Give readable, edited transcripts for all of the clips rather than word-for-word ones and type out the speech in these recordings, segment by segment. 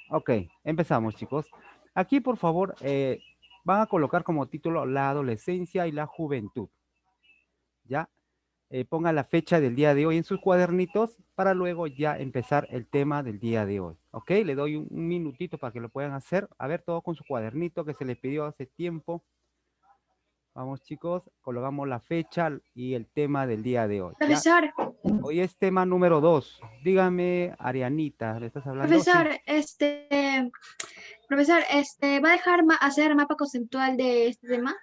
Ok, empezamos, chicos. Aquí, por favor, van a colocar como título la adolescencia y la juventud. ¿Ya? Ponga la fecha del día de hoy en sus cuadernitos para luego ya empezar el tema del día de hoy. ¿Ok? Le doy un minutito para que lo puedan hacer. A ver, todo con su cuadernito que se les pidió hace tiempo. Vamos, chicos, colocamos la fecha y el tema del día de hoy. ¿Ya? Profesor, Hoy es tema número 2. Dígame, Arianita, ¿le estás hablando? profesor, Sí. profesor, ¿va a dejar hacer mapa conceptual de este tema?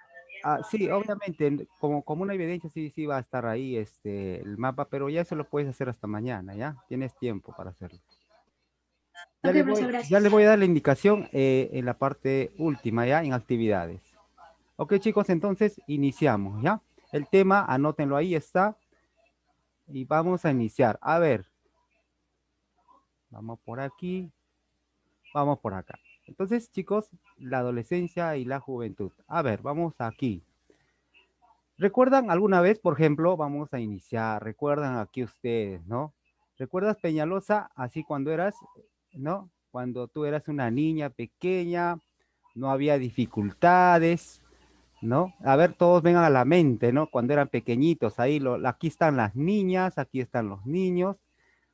Ah, sí, obviamente, como una evidencia, sí, sí va a estar ahí el mapa, pero ya se lo puedes hacer hasta mañana, ¿ya? Tienes tiempo para hacerlo. Ok, profesor, Ya gracias. les voy a dar la indicación en la parte última, ¿ya? En actividades. Ok, chicos, entonces iniciamos, ¿ya? El tema, anótenlo ahí, está, y vamos a iniciar. A ver, vamos por aquí, vamos por acá. Entonces, chicos, la adolescencia y la juventud. A ver, vamos aquí. ¿Recuerdan alguna vez, por ejemplo, vamos a iniciar, recuerdan aquí ustedes, ¿no? ¿Recuerdas Peñalosa, así cuando eras, ¿no? Cuando tú eras una niña pequeña, no había dificultades, ¿no? A ver, todos vengan a la mente, ¿no? Cuando eran pequeñitos, ahí aquí están las niñas, aquí están los niños.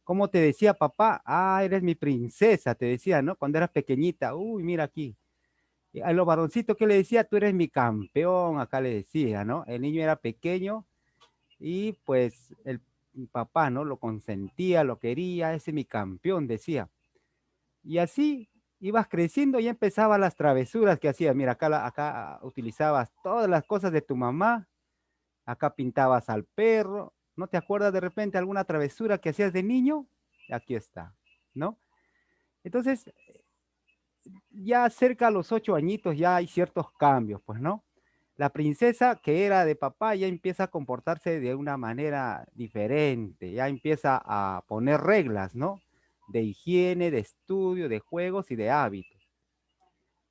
¿Cómo te decía papá? Ah, eres mi princesa, te decía, ¿no? Cuando eras pequeñita, uy, mira aquí. Y a los varoncitos, ¿qué le decía? Tú eres mi campeón, acá le decía, ¿no? El niño era pequeño y pues el papá, ¿no? Lo consentía, lo quería, ese es mi campeón, decía. Y así ibas creciendo y empezaba las travesuras que hacías. Mira, acá utilizabas todas las cosas de tu mamá, acá pintabas al perro. ¿No te acuerdas de repente alguna travesura que hacías de niño? Aquí está, ¿no? Entonces, ya cerca a los 8 añitos ya hay ciertos cambios, pues, ¿no? La princesa que era de papá ya empieza a comportarse de una manera diferente, ya empieza a poner reglas, ¿no? De higiene, de estudio, de juegos y de hábitos.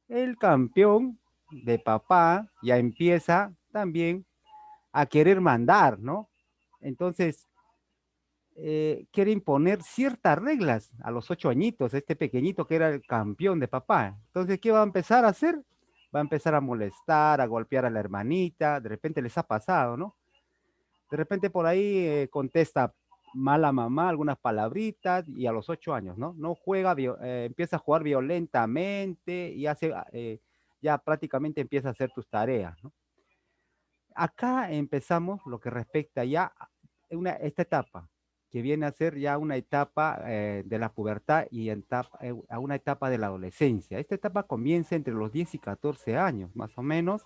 El campeón de papá ya empieza también a querer mandar, ¿no? Entonces, quiere imponer ciertas reglas a los 8 añitos, este pequeñito que era el campeón de papá. Entonces, ¿qué va a empezar a hacer? Va a empezar a molestar, a golpear a la hermanita, de repente les ha pasado, ¿no? De repente por ahí contesta mal a mamá algunas palabritas y a los 8 años, ¿no? No juega, empieza a jugar violentamente y hace, ya prácticamente empieza a hacer tus tareas, ¿no? Acá empezamos lo que respecta ya a esta etapa, que viene a ser ya una etapa de la pubertad y a una etapa de la adolescencia. Esta etapa comienza entre los 10 y 14 años, más o menos.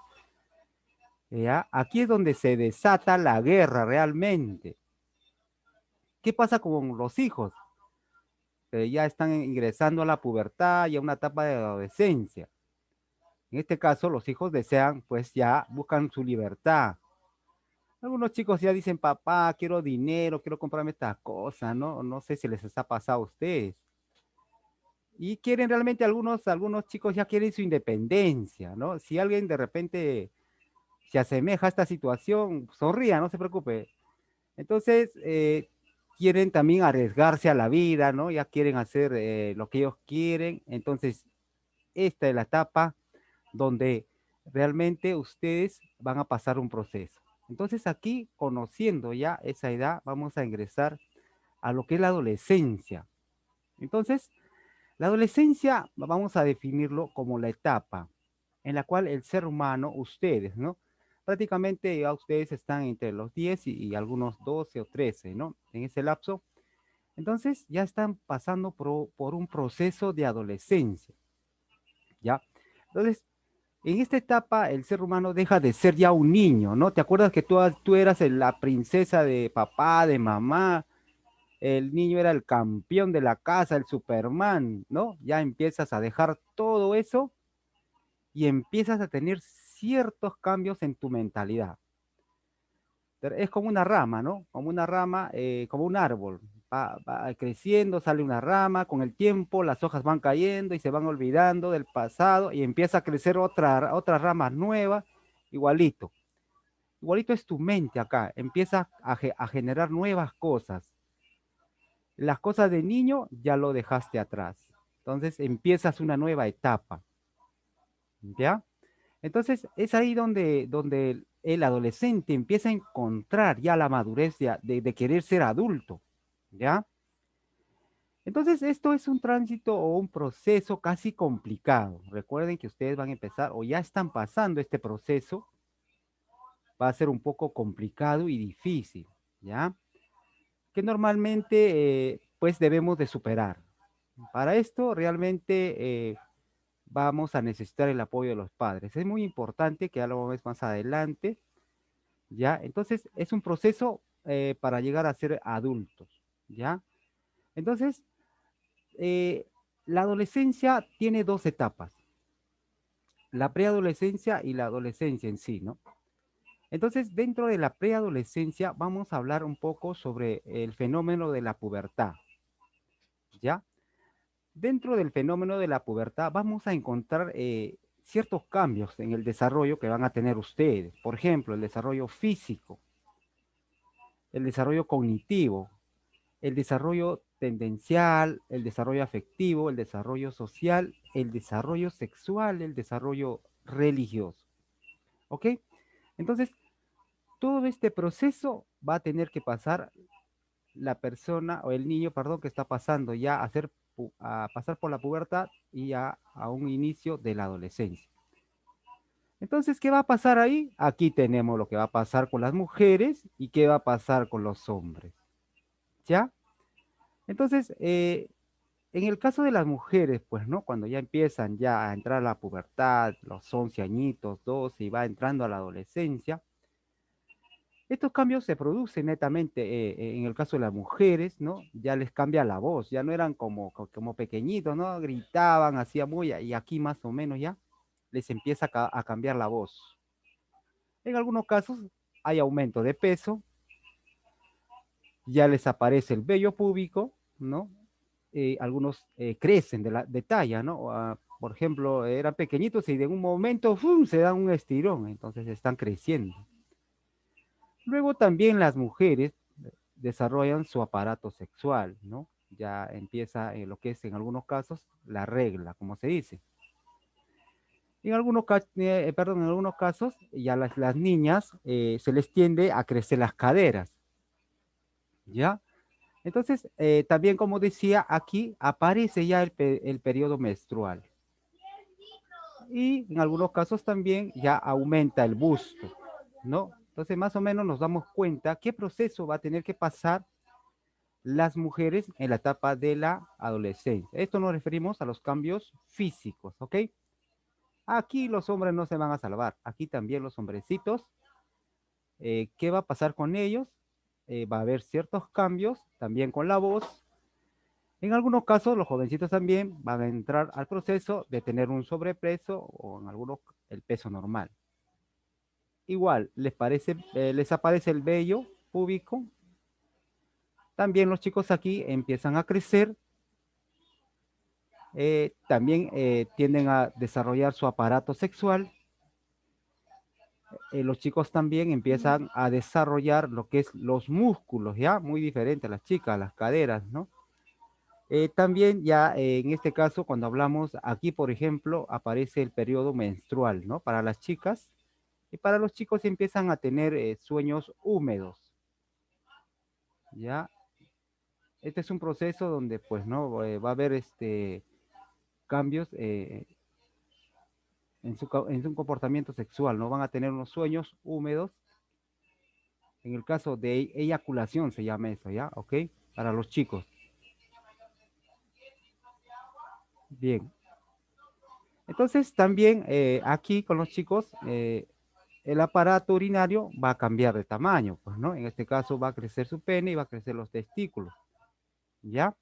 ¿Ya? Aquí es donde se desata la guerra realmente. ¿Qué pasa con los hijos? Ya están ingresando a la pubertad y a una etapa de adolescencia. En este caso, los hijos desean, pues ya buscan su libertad. Algunos chicos ya dicen, papá, quiero dinero, quiero comprarme estas cosas, ¿no? No sé si les está pasado a ustedes. Y quieren realmente algunos chicos ya quieren su independencia, ¿no? Si alguien de repente se asemeja a esta situación, sonría, no se preocupe. Entonces, quieren también arriesgarse a la vida, ¿no? Ya quieren hacer lo que ellos quieren. Entonces, esta es la etapa donde realmente ustedes van a pasar un proceso. Entonces aquí, conociendo ya esa edad, vamos a ingresar a lo que es la adolescencia. Entonces, la adolescencia vamos a definirlo como la etapa en la cual el ser humano, ustedes, ¿no? Prácticamente ya ustedes están entre los 10 y algunos 12 o 13, ¿no? En ese lapso. Entonces ya están pasando por un proceso de adolescencia, ¿ya? Entonces, en esta etapa, el ser humano deja de ser ya un niño, ¿no? ¿Te acuerdas que tú eras la princesa de papá, de mamá? El niño era el campeón de la casa, el Superman, ¿no? Ya empiezas a dejar todo eso y empiezas a tener ciertos cambios en tu mentalidad. Es como una rama, ¿no? Como una rama, como un árbol. Va creciendo, sale una rama, con el tiempo las hojas van cayendo y se van olvidando del pasado y empieza a crecer otra rama nueva, igualito. Igualito es tu mente acá, empieza a generar nuevas cosas. Las cosas de niño ya lo dejaste atrás. Entonces empiezas una nueva etapa, ¿ya? Entonces es ahí donde el adolescente empieza a encontrar ya la madurez de querer ser adulto, ¿ya? Entonces esto es un tránsito o un proceso casi complicado. Recuerden que ustedes van a empezar o ya están pasando este proceso, va a ser un poco complicado y difícil, ¿ya? Que normalmente pues debemos de superar. Para esto realmente vamos a necesitar el apoyo de los padres. Es muy importante que ya lo vamos más adelante, ¿ya? Entonces es un proceso para llegar a ser adultos, ¿ya? Entonces, eh, la adolescencia tiene dos etapas, la preadolescencia y la adolescencia en sí, ¿no? Entonces, dentro de la preadolescencia vamos a hablar un poco sobre el fenómeno de la pubertad, ¿ya? Dentro del fenómeno de la pubertad vamos a encontrar ciertos cambios en el desarrollo que van a tener ustedes. Por ejemplo, el desarrollo físico, el desarrollo cognitivo, el desarrollo tendencial, el desarrollo afectivo, el desarrollo social, el desarrollo sexual, el desarrollo religioso. ¿Ok? Entonces, todo este proceso va a tener que pasar la persona o el niño, perdón, que está pasando ya a pasar por la pubertad y a un inicio de la adolescencia. Entonces, ¿qué va a pasar ahí? Aquí tenemos lo que va a pasar con las mujeres y qué va a pasar con los hombres. ¿Ya? Entonces, en el caso de las mujeres, pues, ¿no? Cuando ya empiezan ya a entrar a la pubertad, los 11 añitos, 12, y va entrando a la adolescencia, estos cambios se producen netamente en el caso de las mujeres, ¿no? Ya les cambia la voz, ya no eran como pequeñitos, ¿no? Gritaban, hacían muy, y aquí más o menos ya les empieza a cambiar la voz. En algunos casos hay aumento de peso, ya les aparece el vello púbico, ¿no? Algunos crecen de talla, ¿no? Por ejemplo, eran pequeñitos y de un momento ¡fum! Se dan un estirón, entonces están creciendo. Luego también las mujeres desarrollan su aparato sexual, ¿no? Ya empieza lo que es en algunos casos la regla, como se dice. En algunos casos ya las niñas se les tiende a crecer las caderas, ¿ya? Entonces, también como decía, aquí aparece ya el periodo menstrual. Y en algunos casos también ya aumenta el busto, ¿no? Entonces, más o menos nos damos cuenta qué proceso va a tener que pasar las mujeres en la etapa de la adolescencia. Esto nos referimos a los cambios físicos, ¿ok? Aquí los hombres no se van a salvar. Aquí también los hombrecitos, ¿qué va a pasar con ellos? Va a haber ciertos cambios también con la voz. En algunos casos, los jovencitos también van a entrar al proceso de tener un sobrepeso o en algunos el peso normal. Igual, les aparece el vello púbico. También los chicos aquí empiezan a crecer. También tienden a desarrollar su aparato sexual. Los chicos también empiezan a desarrollar lo que es los músculos, ¿ya? Muy diferente a las chicas, las caderas, ¿no? También ya en este caso, cuando hablamos aquí, por ejemplo, aparece el periodo menstrual, ¿no? Para las chicas y para los chicos empiezan a tener sueños húmedos, ¿ya? Este es un proceso donde, pues, ¿no? Va a haber cambios en su comportamiento sexual, ¿no? Van a tener unos sueños húmedos. En el caso de eyaculación se llama eso, ¿ya? ¿Ok? Para los chicos. Bien. Entonces, también aquí con los chicos, el aparato urinario va a cambiar de tamaño, pues, ¿no? En este caso va a crecer su pene y va a crecer los testículos, ¿ya?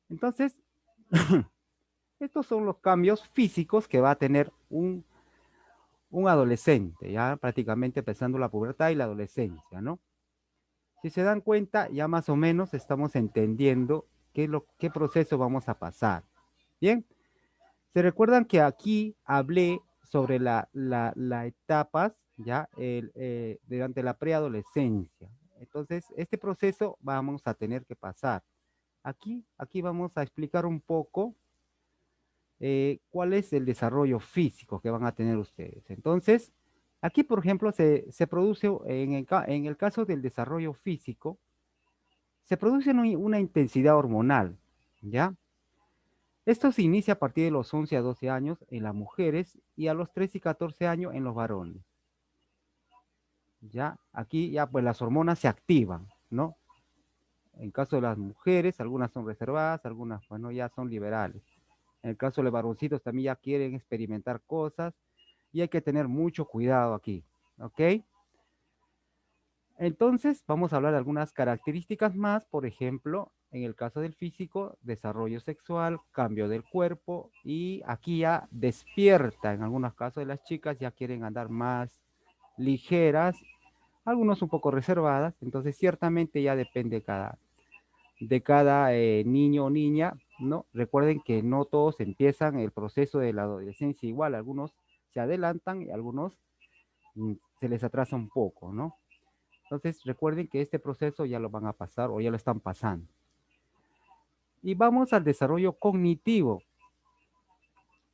Entonces, estos son los cambios físicos que va a tener un adolescente, ya prácticamente empezando la pubertad y la adolescencia, ¿no? Si se dan cuenta, ya más o menos estamos entendiendo qué proceso vamos a pasar. Bien, se recuerdan que aquí hablé sobre las etapas, ya, durante la preadolescencia. Entonces, este proceso vamos a tener que pasar. Aquí vamos a explicar un poco cuál es el desarrollo físico que van a tener ustedes. Entonces, aquí, por ejemplo, se produce, en el caso del desarrollo físico, se produce una intensidad hormonal, ¿ya? Esto se inicia a partir de los 11 a 12 años en las mujeres y a los 13 y 14 años en los varones, ¿ya? Aquí ya pues las hormonas se activan, ¿no? En caso de las mujeres, algunas son reservadas, algunas, bueno, ya son liberales. En el caso de los varoncitos también ya quieren experimentar cosas y hay que tener mucho cuidado aquí, ¿ok? Entonces, vamos a hablar de algunas características más, por ejemplo, en el caso del físico, desarrollo sexual, cambio del cuerpo y aquí ya despierta, en algunos casos de las chicas ya quieren andar más ligeras, algunos un poco reservadas, entonces ciertamente ya depende de cada niño o niña, ¿no? Recuerden que no todos empiezan el proceso de la adolescencia igual, algunos se adelantan y algunos se les atrasa un poco, ¿no? Entonces recuerden que este proceso ya lo van a pasar o ya lo están pasando. Y vamos al desarrollo cognitivo.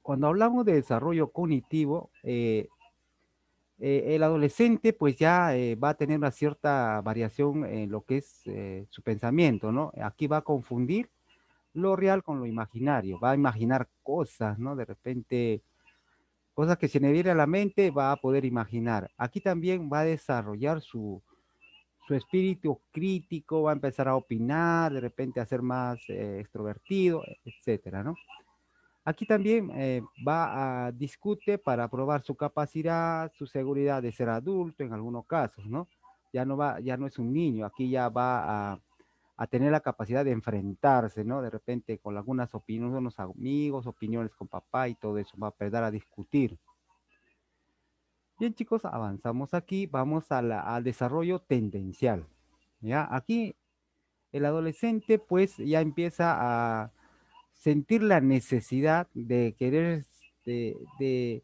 Cuando hablamos de desarrollo cognitivo, el adolescente pues ya va a tener una cierta variación en lo que es su pensamiento, ¿no? Aquí va a confundir lo real con lo imaginario, va a imaginar cosas, ¿no? De repente, cosas que se le viene a la mente, va a poder imaginar. Aquí también va a desarrollar su espíritu crítico, va a empezar a opinar, de repente a ser más extrovertido, etcétera, ¿no? Aquí también va a discute para probar su capacidad, su seguridad de ser adulto en algunos casos, ¿no? Ya no es un niño, aquí ya va a tener la capacidad de enfrentarse, ¿no? De repente con algunas opiniones de unos amigos, opiniones con papá y todo eso, va a empezar a discutir. Bien, chicos, avanzamos aquí, vamos al desarrollo tendencial, ¿ya? Aquí el adolescente pues ya empieza a sentir la necesidad de querer, de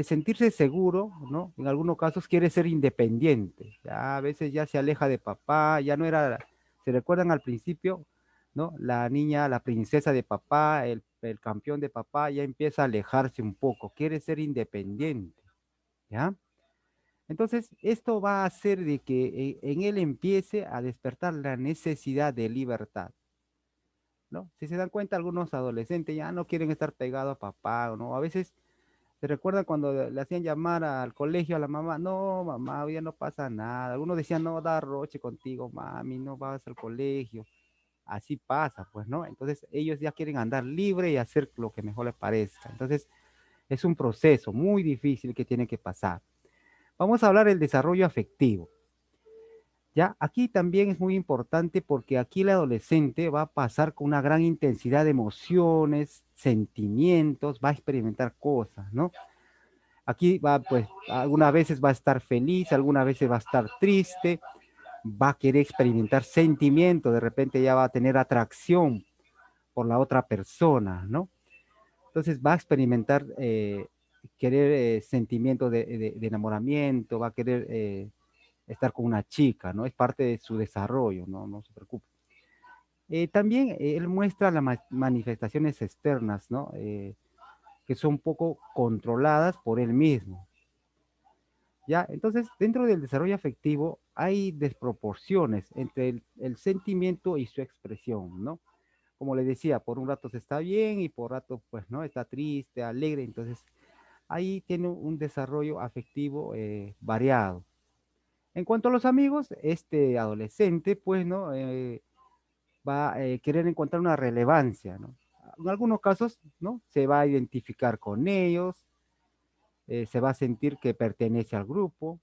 sentirse seguro, ¿no? En algunos casos quiere ser independiente, ya a veces ya se aleja de papá, ya no era, se recuerdan al principio, ¿no? La niña, la princesa de papá, el campeón de papá, ya empieza a alejarse un poco, quiere ser independiente, ¿ya? Entonces, esto va a hacer de que en él empiece a despertar la necesidad de libertad, ¿no? Si se dan cuenta, algunos adolescentes ya no quieren estar pegados a papá, ¿no? A veces se recuerdan cuando le hacían llamar al colegio a la mamá, no, mamá, hoy ya no pasa nada. Algunos decían, no, da roche contigo, mami, no vas al colegio. Así pasa, pues, ¿no? Entonces, ellos ya quieren andar libre y hacer lo que mejor les parezca. Entonces, es un proceso muy difícil que tiene que pasar. Vamos a hablar del desarrollo afectivo. Ya, aquí también es muy importante porque aquí el adolescente va a pasar con una gran intensidad de emociones, sentimientos, va a experimentar cosas, ¿no? Aquí va, pues, algunas veces va a estar feliz, algunas veces va a estar triste, va a querer experimentar sentimientos, de repente ya va a tener atracción por la otra persona, ¿no? Entonces va a experimentar, querer sentimientos de enamoramiento, va a querer estar con una chica, ¿no? Es parte de su desarrollo, ¿no? No se preocupe. También él muestra las manifestaciones externas, ¿no? Que son poco controladas por él mismo. ¿Ya? Entonces, dentro del desarrollo afectivo hay desproporciones entre el sentimiento y su expresión, ¿no? Como le decía, por un rato se está bien y por rato, pues, ¿no? Está triste, alegre, entonces ahí tiene un desarrollo afectivo variado. En cuanto a los amigos, este adolescente, pues, ¿no? Va a querer encontrar una relevancia, ¿no? En algunos casos, ¿no? Se va a identificar con ellos, se va a sentir que pertenece al grupo,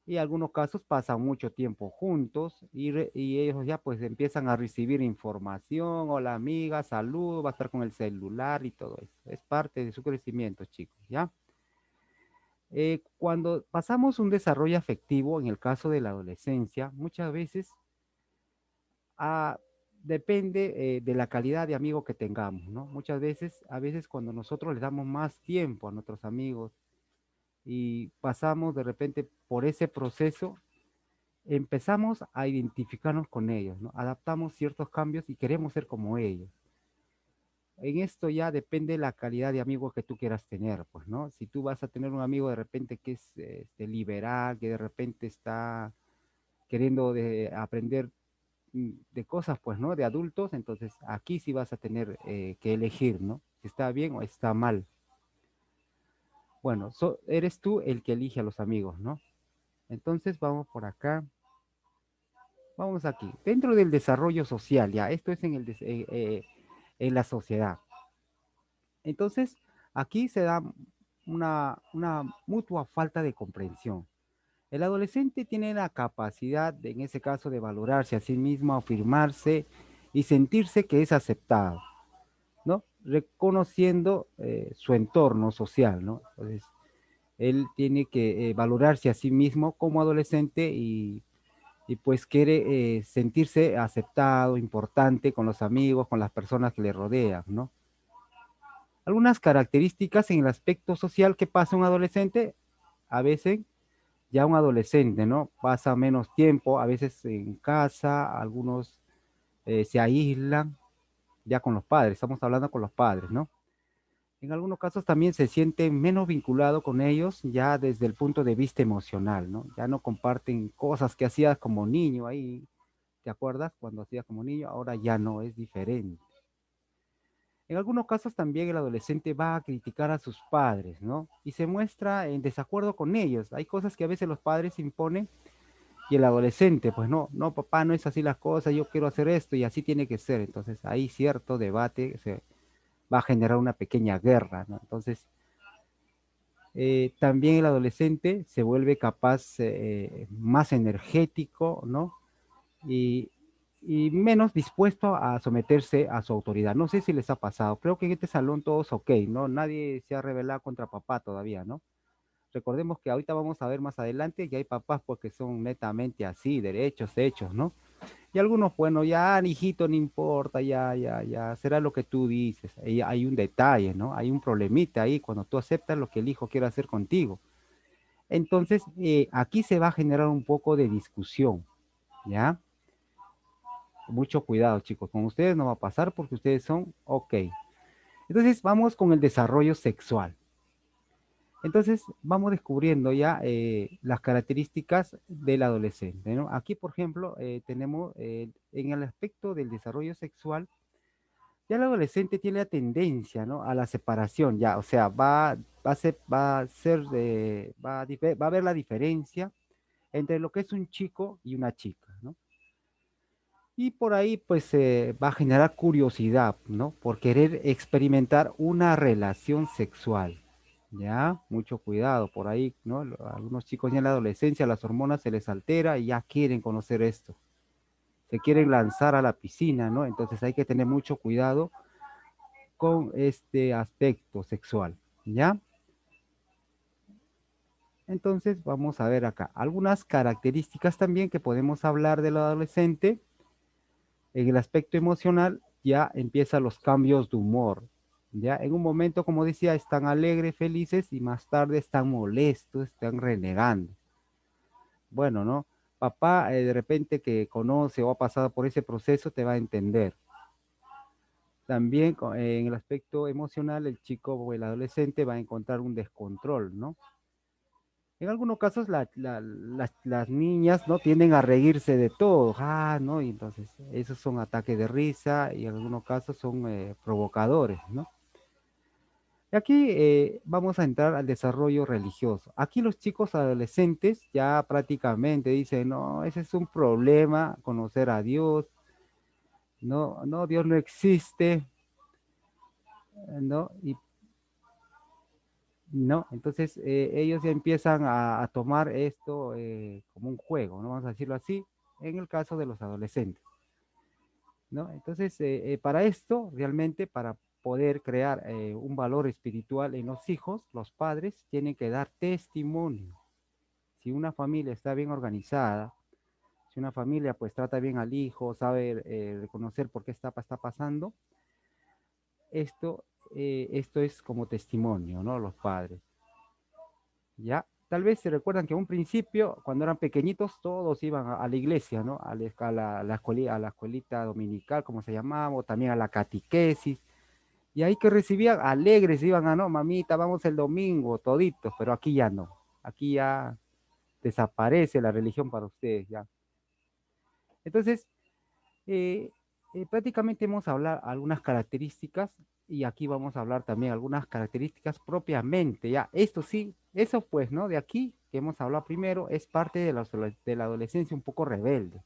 y en algunos casos pasan mucho tiempo juntos y ellos ya pues empiezan a recibir información, hola amiga, salud, va a estar con el celular y todo eso. Es parte de su crecimiento, chicos, ¿ya? Cuando pasamos un desarrollo afectivo, en el caso de la adolescencia, muchas veces ah, depende de la calidad de amigo que tengamos, ¿no? Muchas veces, a veces cuando nosotros le damos más tiempo a nuestros amigos y pasamos de repente por ese proceso, empezamos a identificarnos con ellos, ¿no? Adaptamos ciertos cambios y queremos ser como ellos. en esto ya depende la calidad de amigo que tú quieras tener, pues, ¿no? Si tú vas a tener un amigo de repente que es liberal, que de repente está queriendo aprender de cosas, pues, ¿no? De adultos, entonces aquí sí vas a tener que elegir, ¿no? Si está bien o está mal. Bueno, eres tú el que elige a los amigos, ¿no? Entonces vamos por acá. Vamos aquí. Dentro del desarrollo social, ya, esto es en la sociedad. Entonces, aquí se da una mutua falta de comprensión. El adolescente tiene la capacidad, en ese caso, de valorarse a sí mismo, afirmarse y sentirse que es aceptado, ¿no? Reconociendo su entorno social, ¿no? Entonces, él tiene que valorarse a sí mismo como adolescente y pues quiere sentirse aceptado, importante con los amigos, con las personas que le rodean, ¿no? Algunas características en el aspecto social que pasa un adolescente, a veces ya un adolescente, ¿no? Pasa menos tiempo, a veces en casa, algunos se aíslan ya con los padres, estamos hablando con los padres, ¿no? En algunos casos también se siente menos vinculado con ellos ya desde el punto de vista emocional, ¿no? Ya no comparten cosas que hacías como niño ahí, ¿te acuerdas? Cuando hacías como niño, ahora ya no, es diferente. En algunos casos también el adolescente va a criticar a sus padres, ¿no? Y se muestra en desacuerdo con ellos. Hay cosas que a veces los padres imponen y el adolescente, pues no, no, papá, no es así las cosas, yo quiero hacer esto y así tiene que ser. Entonces hay cierto debate, se va a generar una pequeña guerra, ¿no? Entonces, también el adolescente se vuelve capaz, más energético, ¿no? Y, y menos dispuesto a someterse a su autoridad. No sé si les ha pasado. Creo que en este salón todos ok, ¿no? Nadie se ha rebelado contra papá todavía, ¿no? Recordemos que ahorita vamos a ver más adelante que hay papás porque son netamente así, derechos, hechos, ¿no? Y algunos, bueno, ya, hijito, no importa, ya, será lo que tú dices. Y hay un detalle, ¿no? Hay un problemita ahí cuando tú aceptas lo que el hijo quiere hacer contigo. Entonces, aquí se va a generar un poco de discusión, ¿ya? Mucho cuidado, chicos. Con ustedes no va a pasar porque ustedes son ok. Entonces, vamos con el desarrollo sexual. Entonces, vamos descubriendo ya las características del adolescente, ¿no? Aquí, por ejemplo, tenemos en el aspecto del desarrollo sexual, ya el adolescente tiene la tendencia, ¿no? A la separación, ya, o sea, va a ver la diferencia entre lo que es un chico y una chica, ¿no? Y por ahí pues va a generar curiosidad, ¿no? Por querer experimentar una relación sexual, ¿ya? Mucho cuidado por ahí, ¿no? Algunos chicos ya en la adolescencia las hormonas se les altera y ya quieren conocer esto, se quieren lanzar a la piscina, ¿no? Entonces hay que tener mucho cuidado con este aspecto sexual, ¿ya? Entonces vamos a ver acá algunas características también que podemos hablar del adolescente. En el aspecto emocional ya empiezan los cambios de humor. Ya en un momento, como decía, están alegres, felices y más tarde están molestos, están renegando. Bueno, ¿no? Papá, de repente que conoce o ha pasado por ese proceso, te va a entender. También en el aspecto emocional, el chico o el adolescente va a encontrar un descontrol, ¿no? En algunos casos las niñas no tienden a reírse de todo, ¿no? Y entonces esos son ataques de risa y en algunos casos son provocadores, ¿no? Y aquí vamos a entrar al desarrollo religioso. Aquí los chicos adolescentes ya prácticamente dicen, no, ese es un problema, conocer a Dios, no, no, Dios no existe, ¿no? Y no, entonces ellos ya empiezan a tomar esto como un juego, ¿no? Vamos a decirlo así, en el caso de los adolescentes, ¿no? Entonces, para esto, realmente, para poder crear un valor espiritual en los hijos, los padres tienen que dar testimonio. Si una familia está bien organizada, si una familia pues trata bien al hijo, sabe reconocer por qué está pasando, esto es como testimonio, ¿no? Los padres. ¿Ya? Tal vez se recuerdan que a un principio, cuando eran pequeñitos, todos iban a la iglesia, ¿no? A la escuelita dominical, como se llamaba, o también a la catequesis, Y ahí que recibían alegres, iban a, no, mamita, vamos el domingo, toditos, pero aquí ya no. Aquí ya desaparece la religión para ustedes, ya. Entonces, eh, prácticamente hemos hablado algunas características y aquí vamos a hablar también algunas características propiamente, ya. Esto sí, eso pues, ¿no? De aquí que hemos hablado primero es parte de la adolescencia un poco rebelde.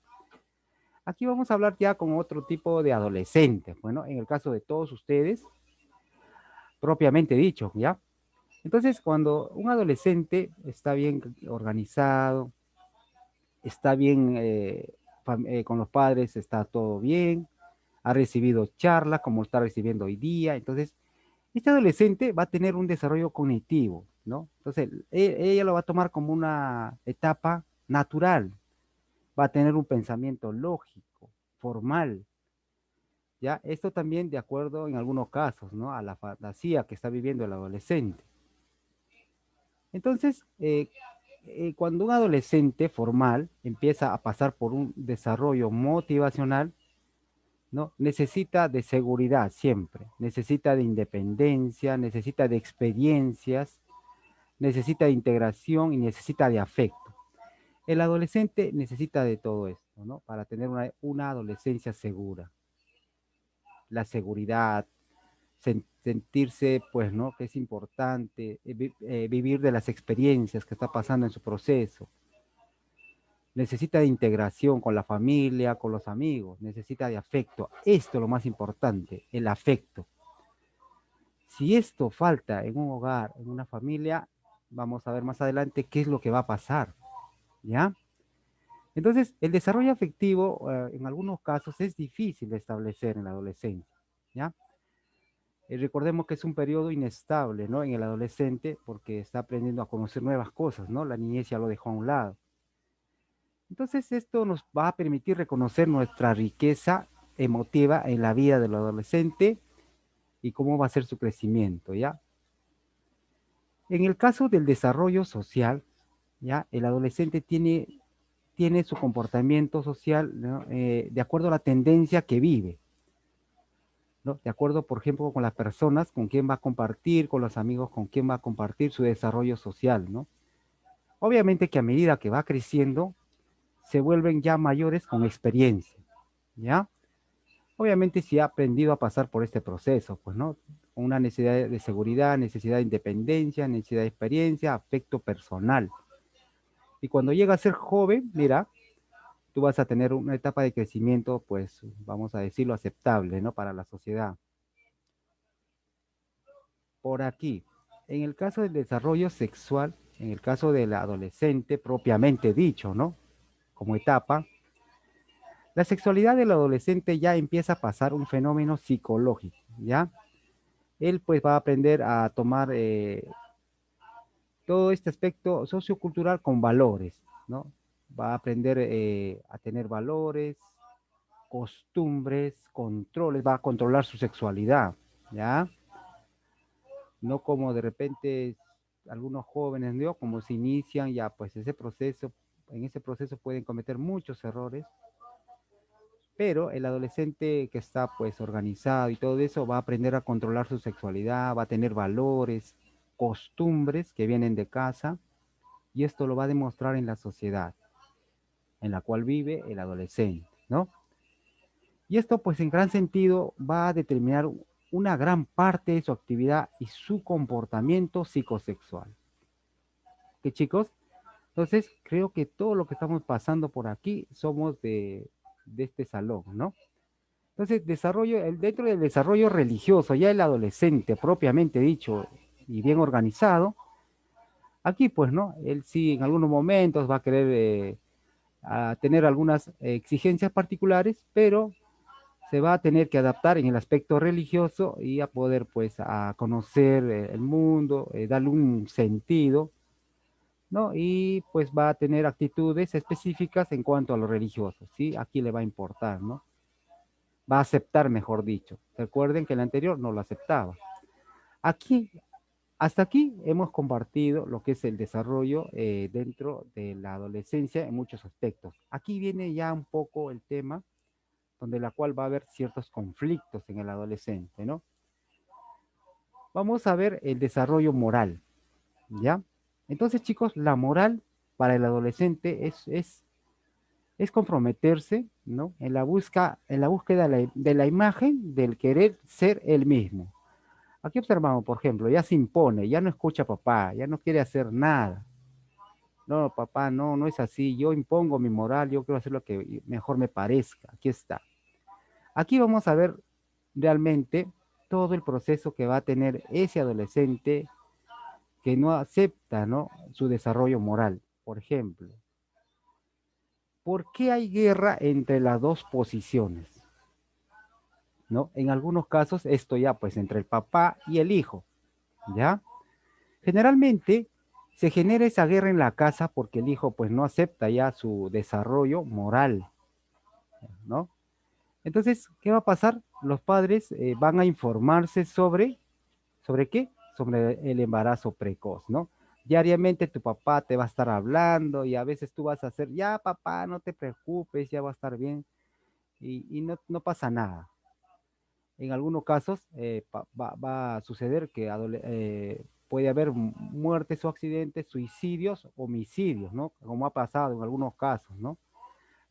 Aquí vamos a hablar ya con otro tipo de adolescente, bueno, en el caso de todos ustedes, propiamente dicho, ¿ya? Entonces, cuando un adolescente está bien organizado, está bien con los padres, está todo bien, ha recibido charlas como está recibiendo hoy día, entonces, este adolescente va a tener un desarrollo cognitivo, ¿no? Entonces, ella lo va a tomar como una etapa natural, va a tener un pensamiento lógico, formal, ¿ya? Esto también de acuerdo en algunos casos, ¿no? A la fantasía que está viviendo el adolescente. Entonces, cuando un adolescente formal empieza a pasar por un desarrollo motivacional, ¿no? Necesita de seguridad siempre, necesita de independencia, necesita de experiencias, necesita de integración y necesita de afecto. El adolescente necesita de todo esto, ¿no? Para tener una adolescencia segura. La seguridad, sentirse, pues, ¿no? Que es importante, vivir de las experiencias que está pasando en su proceso. Necesita de integración con la familia, con los amigos, necesita de afecto. Esto es lo más importante, el afecto. Si esto falta en un hogar, en una familia, vamos a ver más adelante qué es lo que va a pasar, ¿ya? Entonces, el desarrollo afectivo en algunos casos es difícil de establecer en la adolescencia, ¿ya? Recordemos que es un periodo inestable, ¿no? En el adolescente porque está aprendiendo a conocer nuevas cosas, ¿no? La niñez ya lo dejó a un lado. Entonces, esto nos va a permitir reconocer nuestra riqueza emotiva en la vida del adolescente y cómo va a ser su crecimiento, ¿ya? En el caso del desarrollo social, ¿ya? El adolescente tiene su comportamiento social, ¿no? De acuerdo a la tendencia que vive, ¿no? De acuerdo, por ejemplo, con las personas con quien va a compartir, con los amigos con quien va a compartir su desarrollo social, ¿no? Obviamente que a medida que va creciendo, se vuelven ya mayores con experiencia, ¿ya? Obviamente si ha aprendido a pasar por este proceso, pues, ¿no? Una necesidad de seguridad, necesidad de independencia, necesidad de experiencia, afecto personal. Y cuando llega a ser joven, mira, tú vas a tener una etapa de crecimiento, pues, vamos a decirlo, aceptable, ¿no? Para la sociedad. Por aquí, en el caso del desarrollo sexual, en el caso del adolescente propiamente dicho, ¿no? Como etapa, la sexualidad del adolescente ya empieza a pasar un fenómeno psicológico, ¿ya? Él pues va a aprender a tomar todo este aspecto sociocultural con valores, ¿no? Va a aprender a tener valores, costumbres, controles, va a controlar su sexualidad, ¿ya? No como de repente algunos jóvenes, ¿no? Como se inician ya pues ese proceso, en ese proceso pueden cometer muchos errores, pero el adolescente que está pues organizado y todo eso va a aprender a controlar su sexualidad, va a tener valores, costumbres que vienen de casa y esto lo va a demostrar en la sociedad en la cual vive el adolescente, ¿no? Y esto pues en gran sentido va a determinar una gran parte de su actividad y su comportamiento psicosexual. ¿Qué chicos? Entonces creo que todo lo que estamos pasando por aquí somos de este salón, ¿no? Entonces, dentro del desarrollo religioso, ya el adolescente propiamente dicho y bien organizado, aquí pues, ¿no? Él sí en algunos momentos va a querer a tener algunas exigencias particulares, pero se va a tener que adaptar en el aspecto religioso y a poder pues a conocer el mundo, darle un sentido, ¿no? Y pues va a tener actitudes específicas en cuanto a lo religioso, ¿sí? Aquí le va a importar, ¿no? Va a aceptar, mejor dicho. Recuerden que el anterior no lo aceptaba. Aquí, hasta aquí hemos compartido lo que es el desarrollo dentro de la adolescencia en muchos aspectos. Aquí viene ya un poco el tema donde la cual va a haber ciertos conflictos en el adolescente, ¿no? Vamos a ver el desarrollo moral, ¿ya? Entonces, chicos, la moral para el adolescente es comprometerse, ¿no? En la búsqueda de la imagen del querer ser él mismo. Aquí observamos, por ejemplo, ya se impone, ya no escucha a papá, ya no quiere hacer nada. No, papá, no, no es así. Yo impongo mi moral, yo quiero hacer lo que mejor me parezca. Aquí está. Aquí vamos a ver realmente todo el proceso que va a tener ese adolescente que no acepta, ¿no? Su desarrollo moral. Por ejemplo, ¿por qué hay guerra entre las dos posiciones? ¿No? En algunos casos, esto ya pues entre el papá y el hijo, ¿ya? Generalmente se genera esa guerra en la casa porque el hijo pues no acepta ya su desarrollo moral, ¿no? Entonces, ¿qué va a pasar? Los padres van a informarse ¿sobre qué? Sobre el embarazo precoz, ¿no? Diariamente tu papá te va a estar hablando y a veces tú vas a hacer, ya papá, no te preocupes, ya va a estar bien y no, no pasa nada. En algunos casos va a suceder que puede haber muertes o accidentes, suicidios, homicidios, ¿no? Como ha pasado en algunos casos, ¿no?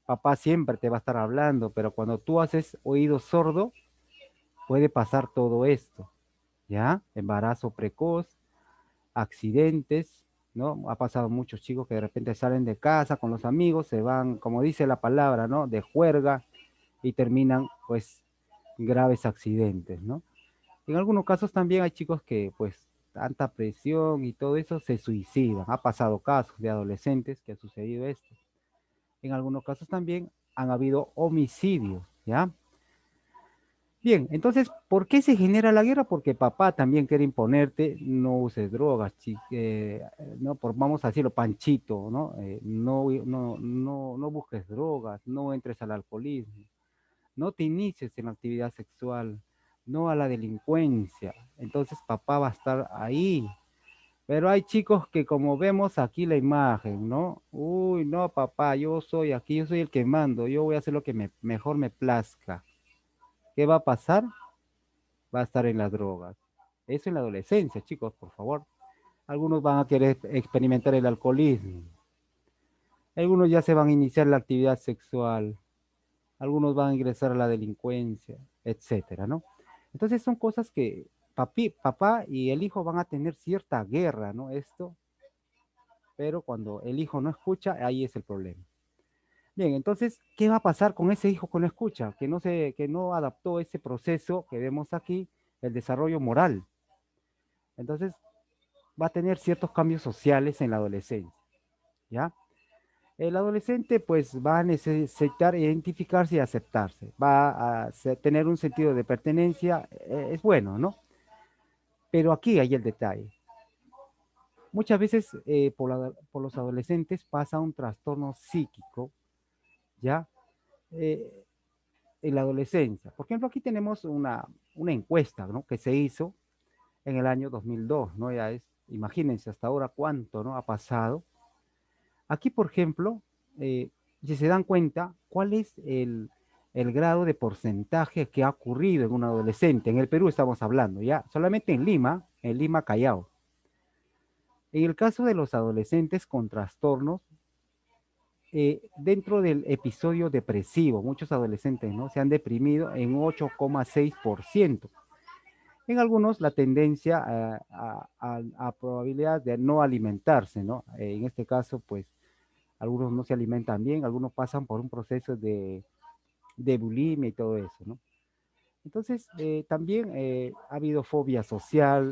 Papá siempre te va a estar hablando, pero cuando tú haces oído sordo, puede pasar todo esto, ¿ya? Embarazo precoz, accidentes, ¿no? Ha pasado muchos chicos que de repente salen de casa con los amigos, se van, como dice la palabra, ¿no? De juerga y terminan, pues, graves accidentes, ¿no? En algunos casos también hay chicos que, pues, tanta presión y todo eso se suicidan. Ha pasado casos de adolescentes que ha sucedido esto. En algunos casos también han habido homicidios, ¿ya? Bien, entonces, ¿por qué se genera la guerra? Porque papá también quiere imponerte, no uses drogas, no, vamos a decirlo, Panchito, ¿no? No busques drogas, no entres al alcoholismo, no te inicies en la actividad sexual, no a la delincuencia. Entonces, papá va a estar ahí. Pero hay chicos que como vemos aquí la imagen, ¿no? Uy, no, papá, yo soy aquí, yo soy el que mando, yo voy a hacer lo que mejor me plazca. ¿Qué va a pasar? Va a estar en las drogas. Eso en la adolescencia, chicos, por favor. Algunos van a querer experimentar el alcoholismo. Algunos ya se van a iniciar la actividad sexual. Algunos van a ingresar a la delincuencia, etcétera, ¿no? Entonces son cosas que papá y el hijo van a tener cierta guerra, ¿no? Esto, pero cuando el hijo no escucha, ahí es el problema. Bien, entonces, ¿qué va a pasar con ese hijo que no escucha, que no adaptó ese proceso que vemos aquí, el desarrollo moral? Entonces, va a tener ciertos cambios sociales en la adolescencia, ¿ya? El adolescente pues va a necesitar identificarse y aceptarse, va a tener un sentido de pertenencia, es bueno, ¿no? Pero aquí hay el detalle. Muchas veces por los adolescentes pasa un trastorno psíquico, ¿ya? Eh, en la adolescencia. Por ejemplo, aquí tenemos una encuesta, ¿no? Que se hizo en el año 2002, ¿no? Ya es, imagínense hasta ahora cuánto, ¿no? Ha pasado. Aquí, por ejemplo, si se dan cuenta, ¿cuál es el grado de porcentaje que ha ocurrido en un adolescente? En el Perú estamos hablando, ¿ya? Solamente en Lima, Callao. En el caso de los adolescentes con trastornos, dentro del episodio depresivo, muchos adolescentes, ¿no? Se han deprimido en 8,6%. En algunos la tendencia a probabilidad de no alimentarse, ¿no? En este caso, pues algunos no se alimentan bien, algunos pasan por un proceso de bulimia y todo eso, ¿no? Entonces, también ha habido fobia social,